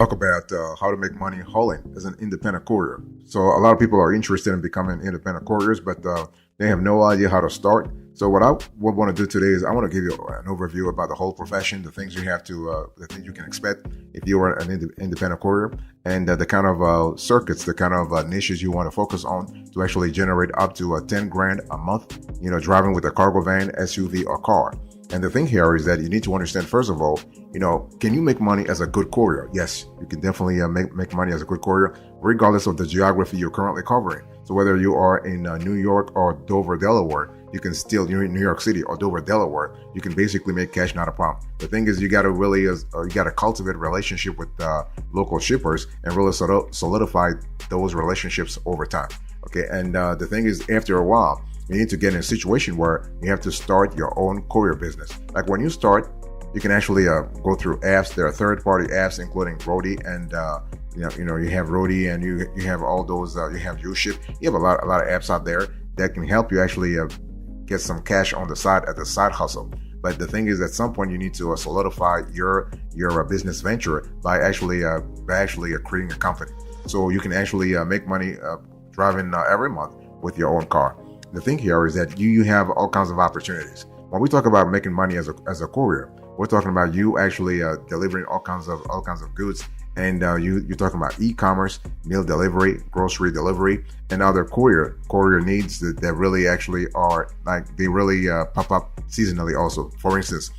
Talk about how to make money hauling as an independent courier. So a lot of people are interested in becoming independent couriers, but they have no idea how to start. So what I want to do today is I want to give you an overview about the whole profession, the things you have to, the things you can expect if you are an independent courier, and the kind of circuits, the kind of niches you want to focus on to actually generate up to 10 grand a month. Driving with a cargo van, SUV, or car. And the thing here is that you need to understand, first of all, can you make money as a good courier? Yes, you can definitely make money as a good courier, regardless of the geography you're currently covering. So whether you are in New York or Dover, Delaware, you can still, you're in New York City or Dover, Delaware, you can basically make cash, not a problem. The thing is, you got to really, you got to cultivate a relationship with local shippers and really solidify those relationships over time. Okay, and the thing is, after a while, you need to get in a situation where you have to start your own courier business. Like when you start, you can actually go through apps. There are third-party apps, including Roadie, and you have Roadie, and you have all those. You have UShip. You have a lot of apps out there that can help you actually get some cash on the side as a side hustle. But the thing is, at some point, you need to solidify your business venture by actually creating a company, so you can actually make money driving every month with your own car. The thing here is that you have all kinds of opportunities. When we talk about making money as a courier, we're talking about you actually delivering all kinds of goods, and you're talking about e-commerce, meal delivery, grocery delivery, and other courier needs that really actually are like they really pop up seasonally. Also, for instance,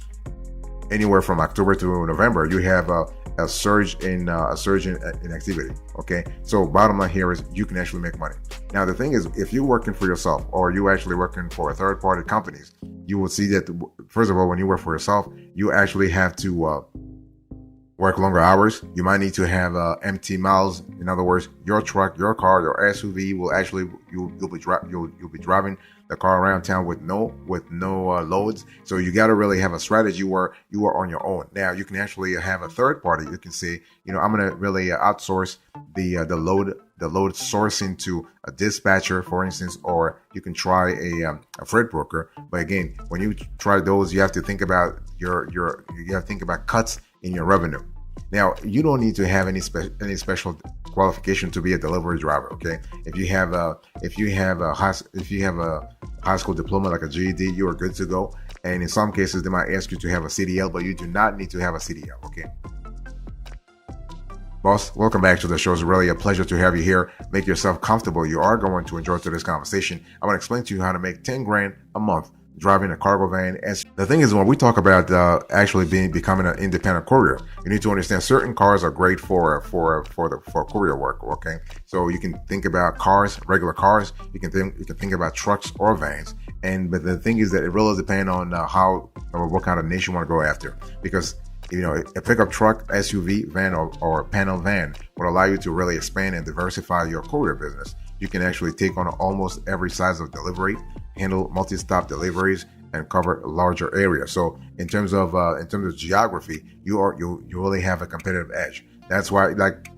anywhere from October to November, you have a surge in activity. Okay, so bottom line here is you can actually make money. Now the thing is, if you're working for yourself or you actually working for third-party companies, you will see that first of all, when you work for yourself, you actually have to work longer hours. You might need to have empty miles. In other words, your truck, your car, your SUV will actually you'll be driving the car around town with no loads. So you got to really have a strategy where you are on your own. Now you can actually have a third party. You can say, I'm going to really outsource the load sourcing to a dispatcher, for instance, or you can try a freight broker. But again, when you try those, you have to think about cuts in your revenue. Now, you don't need to have any special qualification to be a delivery driver. Okay, if you have a high school diploma like a GED, you are good to go. And in some cases, they might ask you to have a CDL, but you do not need to have a CDL. Okay. Boss, welcome back to the show. It's really a pleasure to have you here. Make yourself comfortable. You are going to enjoy today's conversation. I want to explain to you how to make 10 grand a month driving a cargo van. And the thing is, when we talk about becoming an independent courier, you need to understand certain cars are great for courier work. Okay, so you can think about cars, regular cars. You can think about trucks or vans. But the thing is that it really depends on what kind of niche you want to go after, because a pickup truck, SUV, van, or panel van will allow you to really expand and diversify your courier business. You can actually take on almost every size of delivery, handle multi-stop deliveries, and cover larger areas. So in terms of geography, you really have a competitive edge. That's why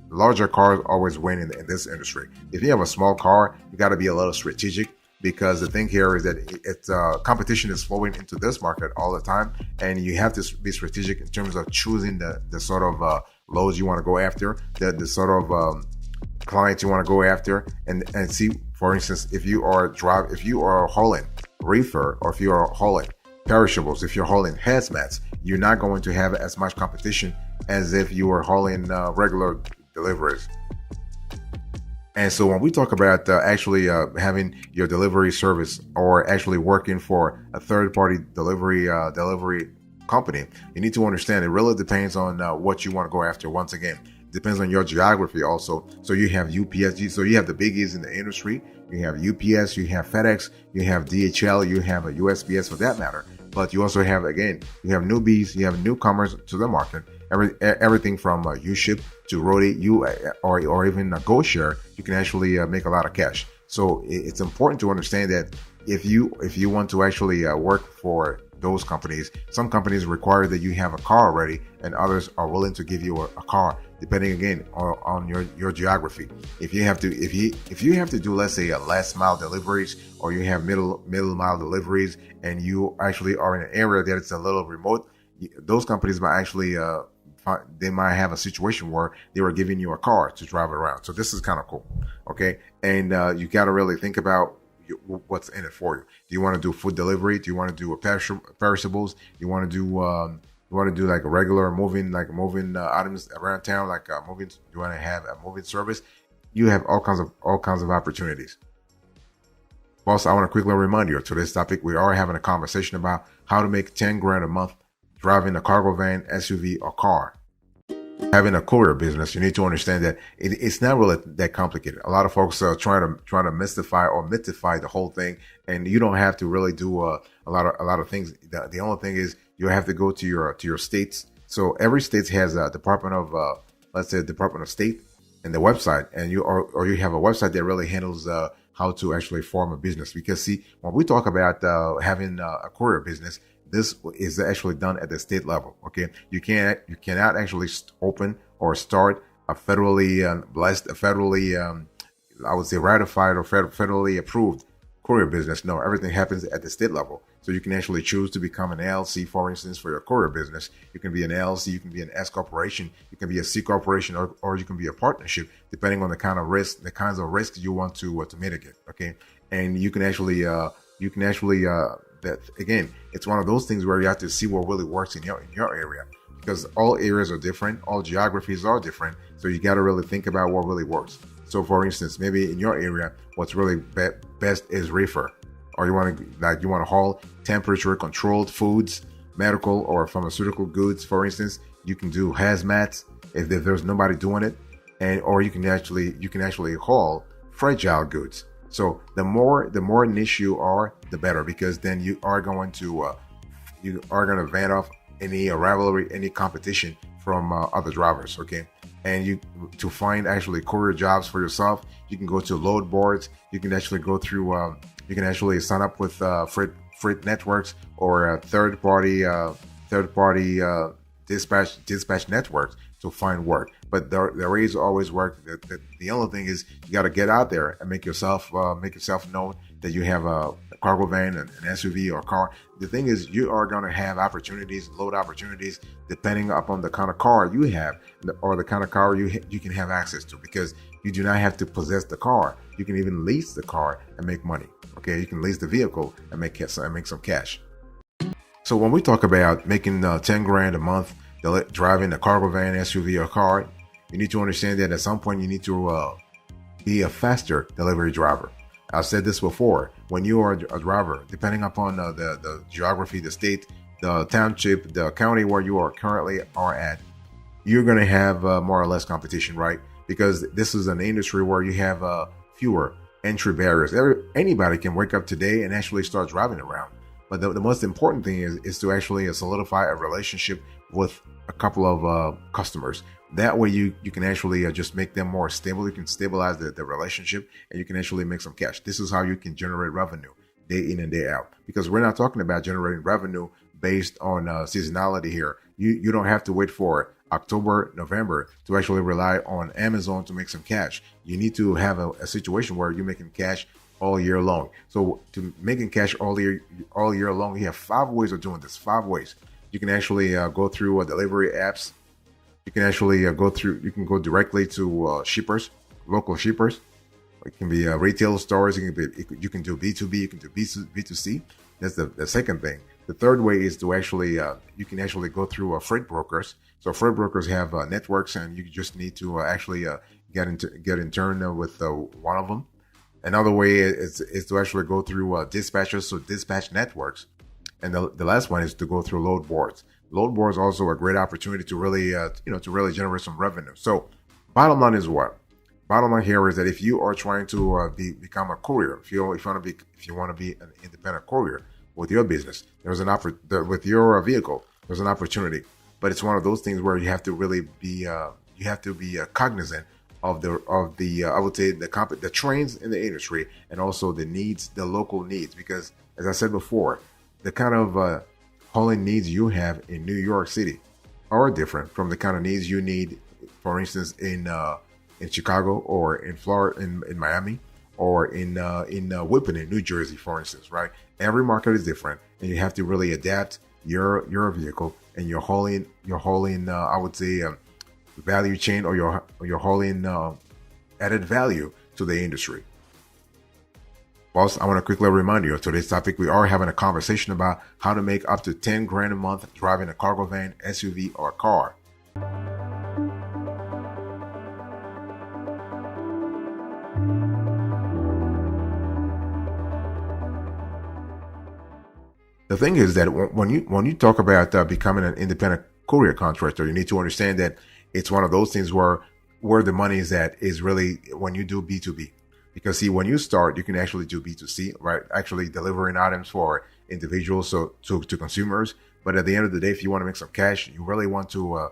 larger cars always win in this industry. If you have a small car, you got to be a little strategic, because the thing here is that competition is flowing into this market all the time, and you have to be strategic in terms of choosing the sort of loads you want to go after, the sort of clients you want to go after, and see, for instance, if you are hauling reefer, or if you are hauling perishables, if you're hauling hazmats, you're not going to have as much competition as if you were hauling regular deliveries. And so when we talk about actually having your delivery service, or actually working for a third-party delivery company, you need to understand it really depends on what you want to go after. Once again, depends on your geography also. So you have UPS, so you have the biggies in the industry. You have UPS, you have FedEx, you have DHL, you have a USPS for that matter. But you also have, again, you have newbies, you have newcomers to the market. Everything from UShip to Roadie, or even GoShare, you can actually make a lot of cash. So it's important to understand that if you want to actually work for those companies, some companies require that you have a car already, and others are willing to give you a car, depending again on your geography. If you have to do, let's say, last mile deliveries, or you have middle mile deliveries, and you actually are in an area that it's a little remote, those companies might actually they might have a situation where they were giving you a car to drive around. So this is kind of cool. Okay. And you got to really think about what's in it for you. Do you want to do food delivery? Do you want to do perishables? Do you want to do like a regular moving items around town, like moving? Do you want to have a moving service? You have all kinds of opportunities. Also, I want to quickly remind you of today's topic. We are having a conversation about how to make 10 grand a month driving a cargo van, SUV, or car. Having a courier business, you need to understand that it's not really that complicated. A lot of folks are trying to mystify or mythify the whole thing, and you don't have to really do a lot of things. The only thing is you have to go to your states. So every state has a Department of let's say Department of State and the website, and you have a website that really handles how to actually form a business. Because see, when we talk about having a courier business, this is actually done at the state level. Okay, you cannot actually open or start a federally I would say ratified or federally approved courier business. No, everything happens at the state level. So you can actually choose to become an LLC, for instance, for your courier business. You can be an LLC, you can be an S corporation, you can be a C corporation, or you can be a partnership, depending on the kinds of risks you want to mitigate. Okay, and you can actually that again, it's one of those things where you have to see what really works in your area, because all areas are different, all geographies are different. So you got to really think about what really works. So for instance, maybe in your area, what's really best is reefer, or you want to haul temperature controlled foods, medical or pharmaceutical goods. For instance, you can do hazmat if there's nobody doing it, or you can actually haul fragile goods. So the more niche you are, the better, because then you are going to van off any rivalry, any competition from other drivers. Okay, and to find actually courier jobs for yourself, you can go to load boards. You can actually go through. You can actually sign up with freight networks or third party dispatch networks to find work. But there is always work. The only thing is you got to get out there and make yourself known that you have a cargo van, an SUV, or car. The thing is, you are going to have load opportunities, depending upon the kind of car you have or the kind of car you can have access to, because you do not have to possess the car. You can even lease the car and make money. Okay, you can lease the vehicle and make some cash. So when we talk about making 10 grand a month driving a cargo van, SUV, or car, you need to understand that at some point you need to be a faster delivery driver. I've said this before. When you are a driver, depending upon the geography, the state, the township, the county where you are currently at, you're going to have more or less competition, right? Because this is an industry where you have fewer entry barriers. Anybody can wake up today and actually start driving around. But the most important thing is to actually solidify a relationship with a couple of customers. That way you can actually just make them more stable. You can stabilize the relationship, and you can actually make some cash. This is how you can generate revenue day in and day out. Because we're not talking about generating revenue based on seasonality here. You don't have to wait for October, November to actually rely on Amazon to make some cash. You need to have a situation where you're making cash all year long. So to making cash all year long, you have 5 ways of doing this. 5 ways. You can actually go through delivery apps. You can actually you can go directly to shippers, local shippers. It can be retail stores. You can do B2B. You can do B2C. That's the second thing. The third way is to actually you can actually go through freight brokers. So freight brokers have networks, and you just need to actually get in turn with one of them. Another way is to actually go through dispatchers, so dispatch networks. And the last one is to go through load boards. Load boards also a great opportunity to really generate some revenue. So bottom line is what? Bottom line here is that if you are trying to become a courier, if you want to be an independent courier with your business, there's an with your vehicle, there's an opportunity. But it's one of those things where you have to really be cognizant of the I would say the trends in the industry, and also the local needs, because as I said before, the kind of hauling needs you have in New York City are different from the kind of needs you need, for instance, in Chicago, or in Florida, in Miami, or in Whippany, in New Jersey, for instance, right? Every market is different, and you have to really adapt your vehicle and you're hauling I would say value chain, or you're hauling added value to the industry. Boss, I want to quickly remind you of today's topic. We are having a conversation about how to make up to 10 grand a month driving a cargo van, SUV, or car. The thing is that when you talk about becoming an independent courier contractor, you need to understand that it's one of those things where the money is at is really when you do B2B. Because see, when you start, you can actually do B2C, right? Actually delivering items for individuals, so to consumers. But at the end of the day, if you want to make some cash, you really want to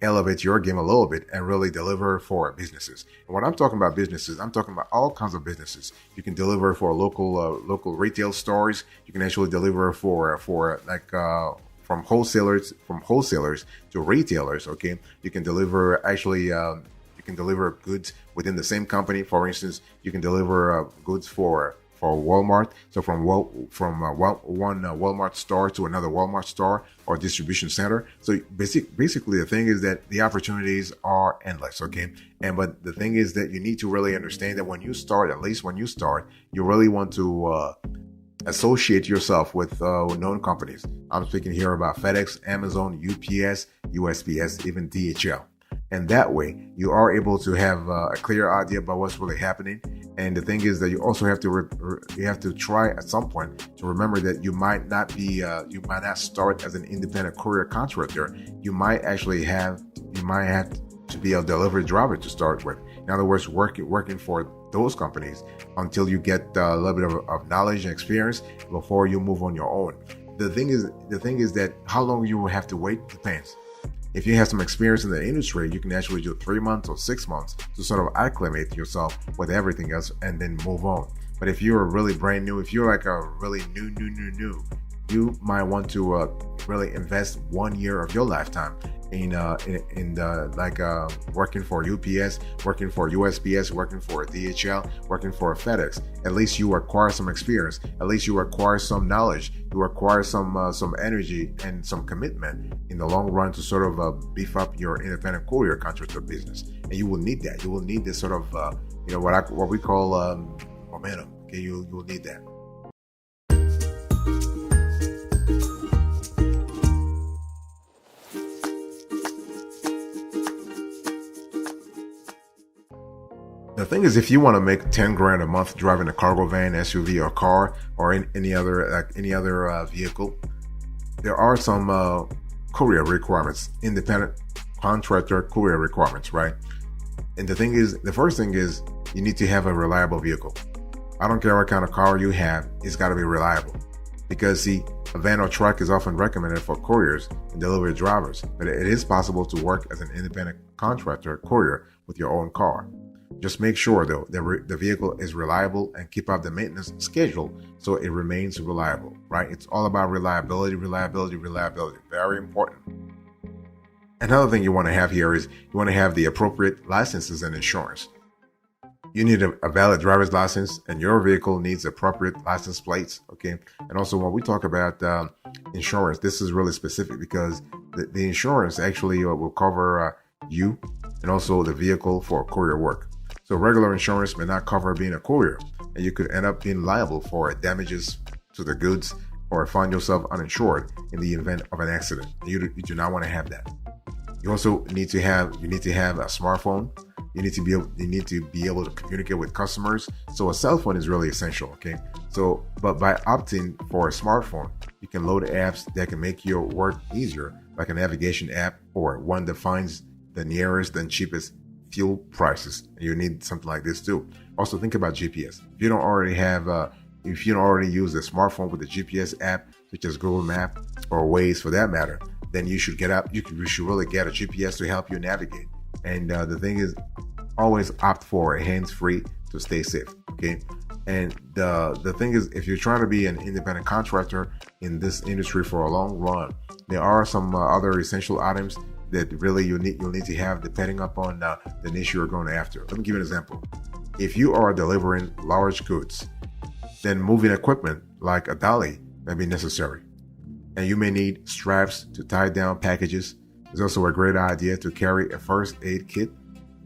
elevate your game a little bit and really deliver for businesses. And when I'm talking about businesses, I'm talking about all kinds of businesses. You can deliver for local retail stores. You can actually deliver for like from wholesalers to retailers. Okay, you can deliver actually. You can deliver goods within the same company. For instance, you can deliver goods for Walmart. So from one Walmart store to another Walmart store or distribution center. So basically, the thing is that the opportunities are endless. Okay, but the thing is that you need to really understand that when you start, at least when you start, you really want to associate yourself with known companies. I'm speaking here about FedEx, Amazon, UPS, USPS, even DHL. And that way, you are able to have a clear idea about what's really happening. And the thing is that you also have to try at some point to remember that you might not start as an independent courier contractor. You might have to be a delivery driver to start with. In other words, working for those companies until you get a little bit of knowledge and experience before you move on your own. The thing is that how long you will have to wait depends. If you have some experience in the industry, you can actually do 3 months or 6 months to sort of acclimate yourself with everything else and then move on. But if you're really brand new, if you're like a really new, you might want to really invest 1 year of your lifetime in working for UPS, working for USPS, working for DHL, working for FedEx. At least you acquire some experience. At least you acquire some knowledge. You acquire some energy and some commitment in the long run to sort of beef up your independent courier contractor business. And you will need that. You will need this sort of what we call momentum. Okay, you will need that. The thing is, if you want to make 10 grand a month driving a cargo van, SUV, or car, or any other vehicle, there are some courier requirements, independent contractor courier requirements, right? And the first thing is, you need to have a reliable vehicle. I don't care what kind of car you have, it's got to be reliable. Because see, a van or truck is often recommended for couriers and delivery drivers, but it is possible to work as an independent contractor courier with your own car. Just make sure, though, that the vehicle is reliable and keep up the maintenance schedule so it remains reliable, right? It's all about reliability. Very important. Another thing you want to have here is you want to have the appropriate licenses and insurance. You need a valid driver's license, and your vehicle needs appropriate license plates, okay? And also, when we talk about insurance, this is really specific because the insurance actually will cover you and also the vehicle for courier work. So regular insurance may not cover being a courier, and you could end up being liable for damages to the goods or find yourself uninsured in the event of an accident. You do not want to have that. You also need to have a smartphone. You need to be able to communicate with customers. So a cell phone is really essential, okay? So, but by opting for a smartphone, you can load apps that can make your work easier, like a navigation app or one that finds the nearest and cheapest fuel prices. You need something like this too. Also, think about GPS. If you don't already use a smartphone with a GPS app, such as Google Map or Waze for that matter, then you should really get a GPS to help you navigate. And the thing is, always opt for a hands-free to stay safe. Okay. And the thing is, if you're trying to be an independent contractor in this industry for a long run, there are some other essential items that really you'll need to have depending upon the niche you're going after. Let me give you an example. If you are delivering large goods, then moving equipment like a dolly may be necessary. and you may need straps to tie down packages. It's also a great idea to carry a first aid kit,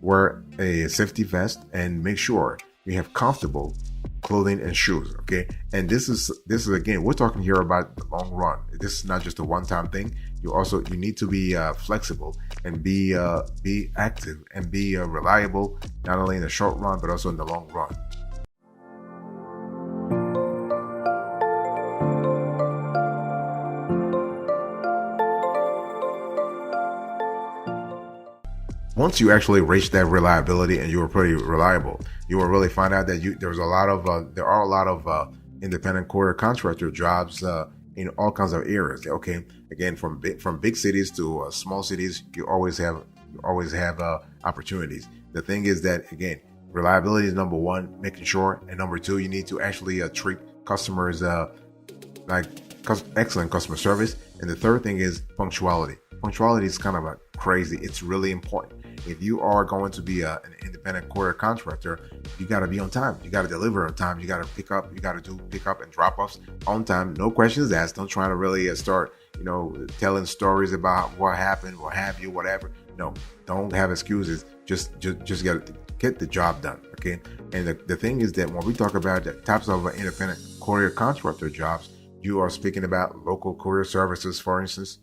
wear a safety vest, and make sure you have comfortable clothing and shoes. Okay, and this is again, we're talking here about the long run. This is not just a one-time thing. You need to be flexible and be active and be reliable, not only in the short run but also in the long run. Once you actually reach that reliability and you were pretty reliable, you will really find out that there are a lot of independent courier contractor jobs in all kinds of areas. Okay, again, from big cities to small cities, you always have opportunities. The thing is that, again, reliability is number one, making sure, and number two, you need to actually treat customers like excellent customer service. And the third thing is punctuality. Punctuality is kind of crazy. It's really important. If you are going to be an independent courier contractor, you got to be on time. You got to deliver on time. You got to pick up. You got to do pickup and drop offs on time. No questions asked. Don't try to really start, telling stories about what happened, what have you, whatever. No, don't have excuses. Just got to get the job done. Okay. And the thing is that when we talk about the types of independent courier contractor jobs, you are speaking about local courier services, for instance.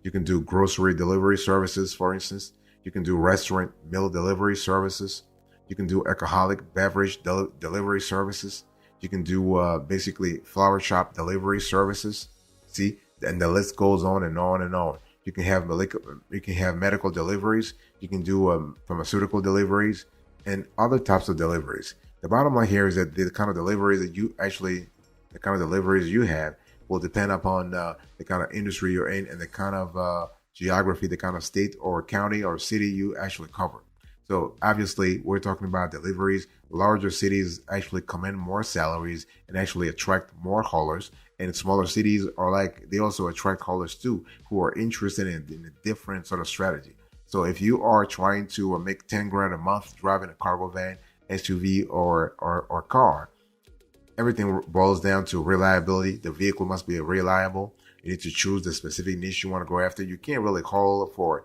You can do grocery delivery services, for instance. You can do restaurant meal delivery services. You can do alcoholic beverage delivery services. You can do basically flower shop delivery services. See, and the list goes on and on and on. You can have medical deliveries. You can do pharmaceutical deliveries and other types of deliveries. The bottom line here is that the kind of deliveries you have will depend upon the kind of industry you're in and the kind of geography, the kind of state or county or city you actually cover. So obviously, we're talking about deliveries. Larger cities actually command more salaries and actually attract more haulers. And smaller cities they also attract haulers too, who are interested in a different sort of strategy. So if you are trying to make 10 grand a month driving a cargo van, SUV, or car, everything boils down to reliability. The vehicle must be reliable. You need to choose the specific niche you want to go after. You can't really haul for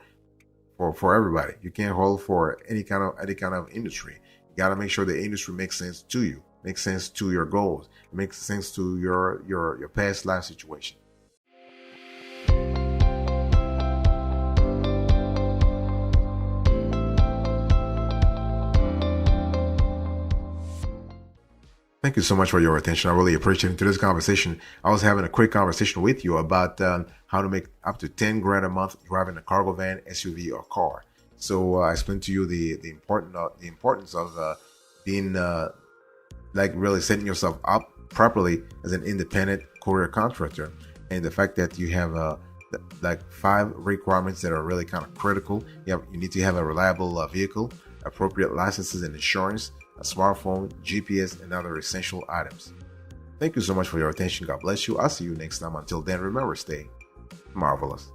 everybody. You can't haul for any kind of industry. You got to make sure the industry makes sense to you, makes sense to your goals, makes sense to your past life situation. Thank you so much for your attention. I really appreciate it. To this conversation, I was having a quick conversation with you about how to make up to 10 grand a month driving a cargo van, SUV, or car. So I explained to you the importance of being really setting yourself up properly as an independent courier contractor, and the fact that you have 5 requirements that are really kind of critical. You need to have a reliable vehicle, appropriate licenses and insurance, a smartphone, GPS, and other essential items. Thank you so much for your attention. God bless you. I'll see you next time. Until then, remember, stay marvelous.